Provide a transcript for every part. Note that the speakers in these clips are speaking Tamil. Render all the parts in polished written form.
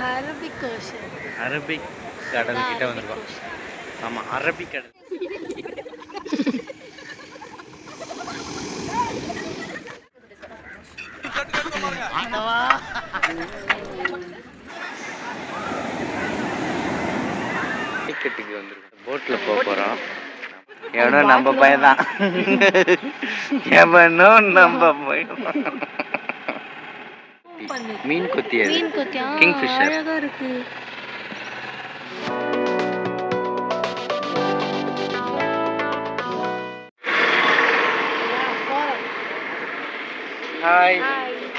Arabic ocean. அரபிக் கடல் கிட்ட வந்திருக்கோம். ஆமா, அரபிக் கடல். டிக்கெட்டுக்கு வந்திருக்கோம். போட்ல போறோம். எவனோ நம்ம பையன் தான். எவனோ நம்ம பையன். மீன் கொத்தியா? கிங்ஃபிஷர். அழகா இருக்கு. ஹாய்.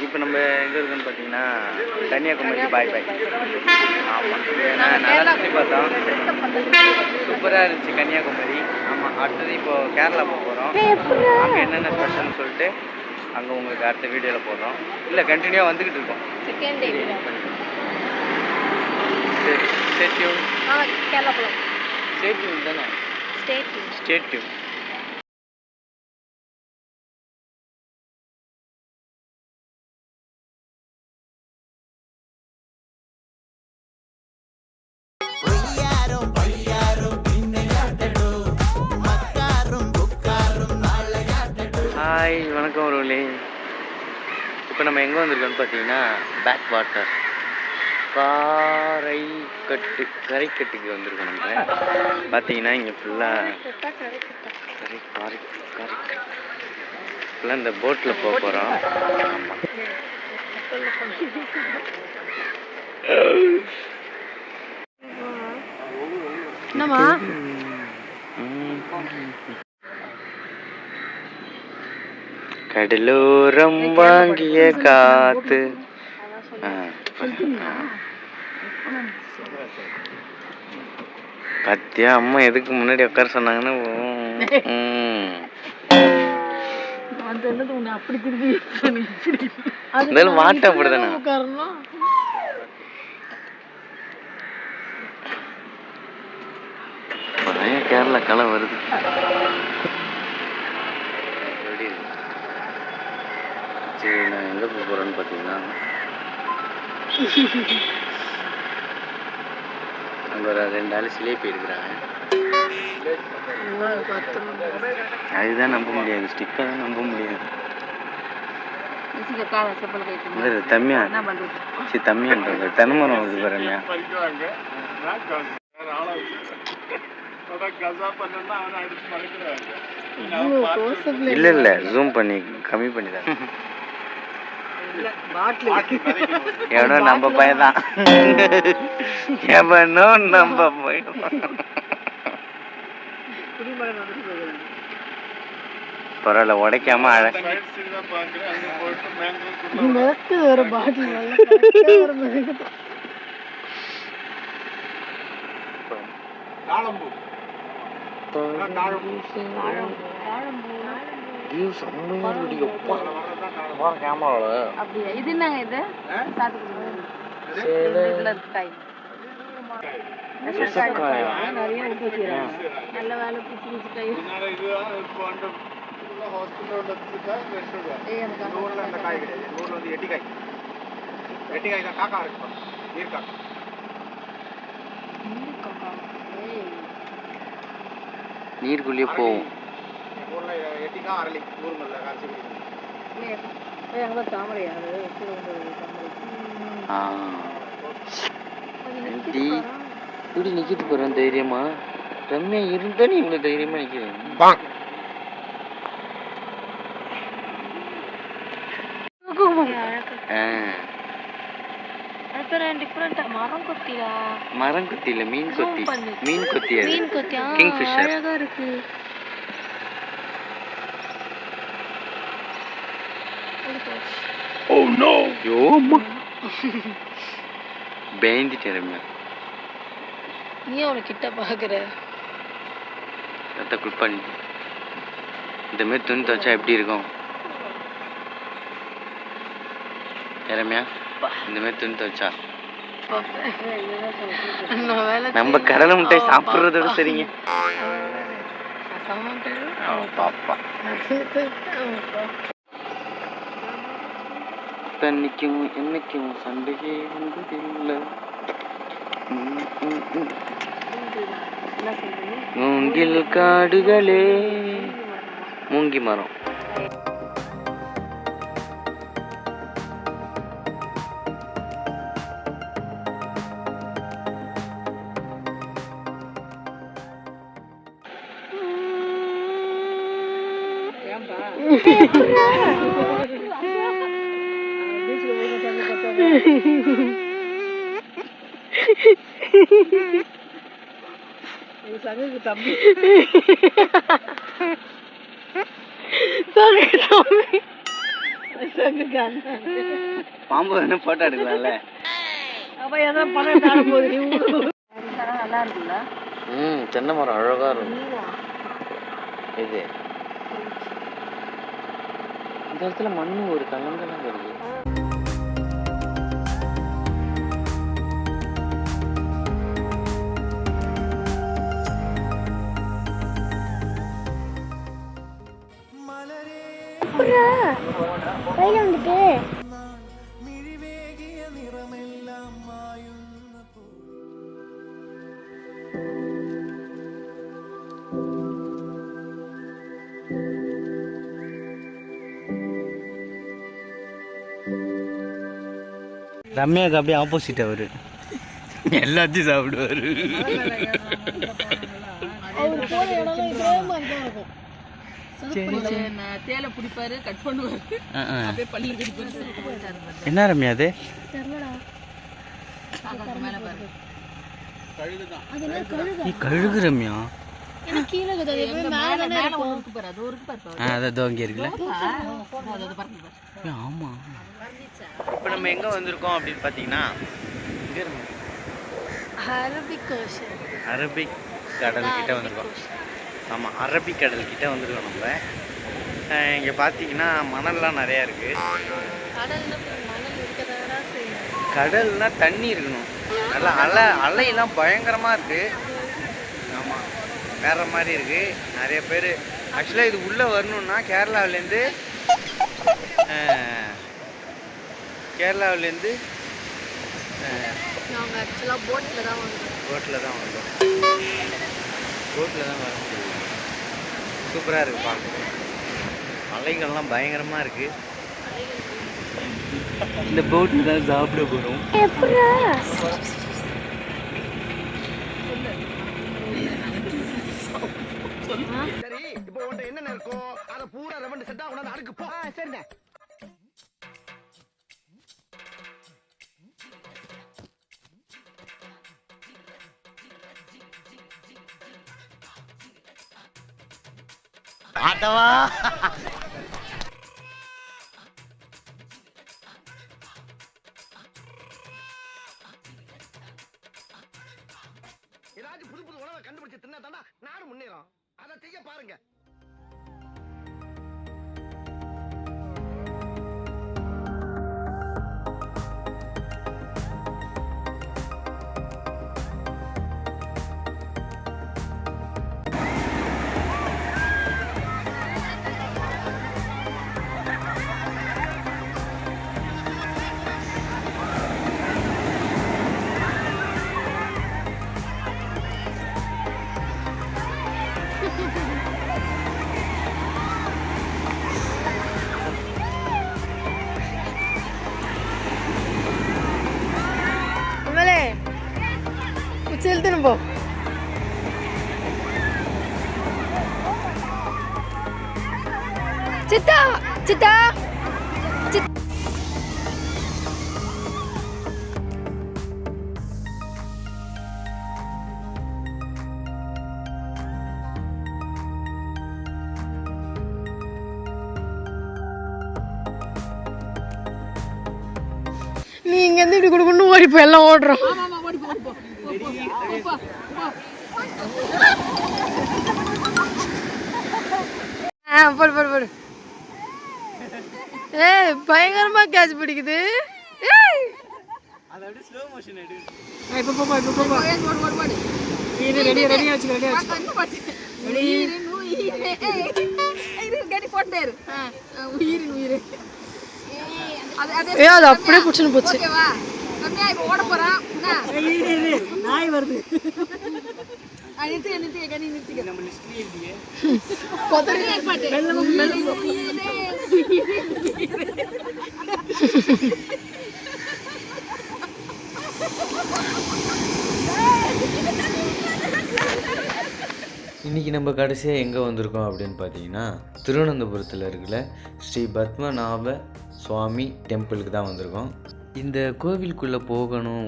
இப்போ நம்ம எங்கே இருக்குன்னு பார்த்தீங்கன்னா கன்னியாகுமரி. பாய் பாய். ஆமாம், நல்லா சுற்றி பார்த்தோம். சூப்பராக இருந்துச்சு கன்னியாகுமரி. ஆமாம், அடுத்தது இப்போது கேரளா போக போகிறோம். அங்கே என்னென்ன ஸ்பெஷல்னு சொல்லிட்டு அங்கே உங்களுக்கு அடுத்த வீடியோவில் போடுறோம். இல்லை, கண்டினியூவாக வந்துக்கிட்டு இருக்கோம். செகண்ட் டே சரி, ஸ்டேட்யூன். கேரளா போகலாம். ஸ்டேட்யூன் தானே? ஸ்டேட்யூன். ஹாய், வணக்கம் ஒருவர்களே. இப்போ நம்ம எங்கே வந்திருக்கோம்னு பார்த்தீங்கன்னா பேக் வாட்டர் கரைக்கட்டுக்கு வந்திருக்கோம். நம்ம பார்த்தீங்கன்னா இங்கே ஃபுல்லாக ஃபுல்லாக இந்த போட்டில் போக போகிறோம். ஆமாம், என்னம்மா கடலோரம் வாங்கிய காத்து. பத்தியா அம்மா எதுக்கு முன்னாடி உட்கார சொன்னாங்கன்னு. மாட்ட அப்படிதானே கேரளா களை வருது. சரி, நான் எங்கே போக போகிறேன்னு பார்த்தீங்கன்னா அங்கே ஒரு 2 ஆள் சிலை போயிருக்கிறாங்க. அதுதான் நம்ப முடியாது, ஸ்டிக்கை தான் நம்ப முடியாது. தம்மியா சரி, தம்மியான்றது தென்மரம் இது பாருங்க. இல்லை, ஜூம் பண்ணி கம்மி பண்ணி தான். எவனோ நம்ம பையன் தான். எவனோ நம்ம பையன். பரவாயில்ல, உடைக்காம அழகா இது என்னங்க இது? நல்ல வேலை நீருக்குள்ளேயே போவோம். இப்படி நிக்கிட்டு போறேன் தைரியமா. ரம்யா இருந்தா நீ இவ்வளவு தைரியமா நிக்கிறேன். மரம் கொத்தி இல்ல, மீன் கொத்தி. மீன் கொத்தியா? கிங்ஃபிஷர். அழகா இருக்கு. Oh no! யோமா பயந்துட்டேன் ரம்யா. நீ அவனை கிட்ட பாக்குற. ரத்த குட் இந்த மாதிரி துணி துவைச்சா எப்படி இருக்கும் ரம்யா? இந்த மாதிரி துணி துவைச்சா நம்ம கடலை மிட்டாய் சாப்பிட்றதோட சரிங்க. பாப்பா தண்ணிக்கும் என்னைக்கும் சண்டையே வந்ததில்லை. மூங்கில் காடுகளே. மூங்கி மரம். தம்பி பாம்பு வேணா போட்டோ எடுக்கலாம்ல. நல்லா இருக்குல்ல. தென்னை மரம் அழகா இருக்கும். இது இந்த இடத்துல மண்ணு ஒரு கலங்கலாம் வருது. கையில வந்துட்டு ரம்யாவுக்கு அப்படியே ஆப்போசிட் அவரு எல்லாத்தையும் சாப்பிடுவாரு. தேலை பிடிப்பாரு, கட் பண்ணுவாரு, அப்படியே பள்ளி கடிப்பாரு. என்ன ரம்யா அது? கழுகு ரம்யா. ஆமா. இப்போ நம்ம எங்க வந்திருக்கோம் அப்படின்னு பாத்தீங்கன்னா அரபிக் கடல் கிட்ட வந்திருக்கோம். ஆமாம், அரபிக் கடல் கிட்ட வந்திருக்கோம் நம்ம. இங்கே பார்த்தீங்கன்னா மணல்லாம் நிறையா இருக்குது. கடல்னா தண்ணி இருக்கணும், நல்லா அலையெல்லாம் பயங்கரமாக இருக்குது. ஆமாம், வேற மாதிரி இருக்குது. நிறைய பேர் ஆக்சுவலாக இது உள்ளே வரணுன்னா கேரளாவிலேருந்து போட்டில் தான் வந்தோம். போட்டில் தான் வர முடியும். சூப்பராக இருக்குது பார்க்க. அலைகள்லாம் பயங்கரமாக இருக்குது. இந்த போட்டில் தான் சாப்பிட போகிறோம். சரி, இப்போ உன்கிட்ட என்னென்ன இருக்கோ அதை பூரா ரெவண்டு செட்டா உனது அடுக்கு போ. சரிண்ணே. ஆட்டவா ஏதாச்சும் புது புது உணவை கண்டுபிடிச்சு தின்னா தானே நானும் முன்னேறும். அதை செய்ய பாருங்க. செலுத்தணும் போ. சித்தா சித்தா நீ இங்க இருந்து இப்படி கொடுக்கணும் ஓடி போய் எல்லாம் ஓடுறோம். போடு போடு போடு. ஏய் பயங்கரமா கேட்ச் பிடிக்குது. ஏய் அது அப்படியே ஸ்லோ மோஷன் எடு. இப்போ போ போ போ போ. இது ரெடி ரெடியா வச்சுக்க ரெடியா வச்சுக்க. உயிர் உயிர். ஏய் இது கடி போட்டேரு. உயிர் உயிர். அது அப்படியே பிடிச்சுன்னு போச்சு. ஓகேவா ரம்யா இப்போ ஓட போறான் என்ன நாய் வருது. நிறுத்திக்க நீ நிறுத்திக்க நம்ம லிஸ்ட்லயே இல்லையே. கொதறி ஏற்பாடு இன்றைக்கி நம்ம கடைசியாக எங்கே வந்திருக்கோம் அப்படின்னு பார்த்தீங்கன்னா திருவனந்தபுரத்தில் இருக்கிற ஸ்ரீ பத்மநாப சுவாமி டெம்பிளுக்கு தான் வந்திருக்கோம். இந்த கோவிலுக்குள்ளே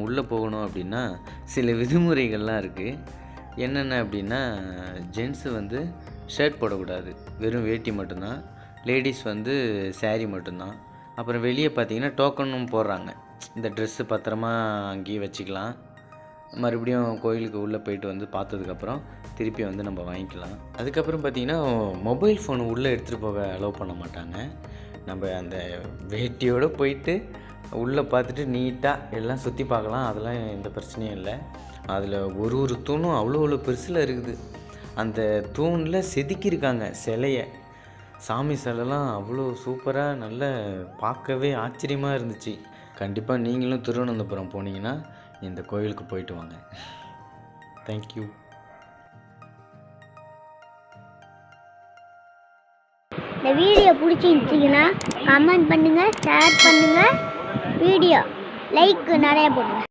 உள்ளே போகணும் அப்படின்னா சில விதிமுறைகள்லாம் இருக்குது. என்னென்ன அப்படின்னா ஜென்ஸு வந்து ஷர்ட் போடக்கூடாது, வெறும் வேட்டி மட்டும்தான். லேடிஸ் வந்து சேரீ மட்டும்தான். அப்புறம் வெளியே பார்த்தீங்கன்னா டோக்கனும் போடுறாங்க. இந்த ட்ரெஸ்ஸு பத்திரமா அங்கேயே வச்சுக்கலாம். மறுபடியும் கோயிலுக்கு உள்ளே போயிட்டு வந்து பார்த்ததுக்கப்புறம் திருப்பி வந்து நம்ம வாங்கிக்கலாம். அதுக்கப்புறம் பார்த்திங்கன்னா மொபைல் ஃபோனு உள்ளே எடுத்துகிட்டு போக அலோவ் பண்ண மாட்டாங்க. நம்ம அந்த வேட்டியோடு போயிட்டு உள்ளே பார்த்துட்டு நீட்டாக எல்லாம் சுற்றி பார்க்கலாம். அதெல்லாம் எந்த பிரச்சனையும் இல்லை. அதில் ஒரு தூணும் அவ்வளோ பெருசில் இருக்குது. அந்த தூணில் செதுக்கியிருக்காங்க சிலையை. சாமி சிலைலாம் அவ்வளோ சூப்பராக நல்ல பார்க்கவே ஆச்சரியமாக இருந்துச்சு. கண்டிப்பாக நீங்களும் திருவனந்தபுரம் போனீங்கன்னா இந்த கோயிலுக்கு போயிட்டு வாங்க. தேங்க்யூ. இந்த வீடியோ பிடிச்சிருந்துச்சிங்கன்னா கமெண்ட் பண்ணுங்கள், ஷேர் பண்ணுங்கள், வீடியோ லைக் நிறைய போடுங்க.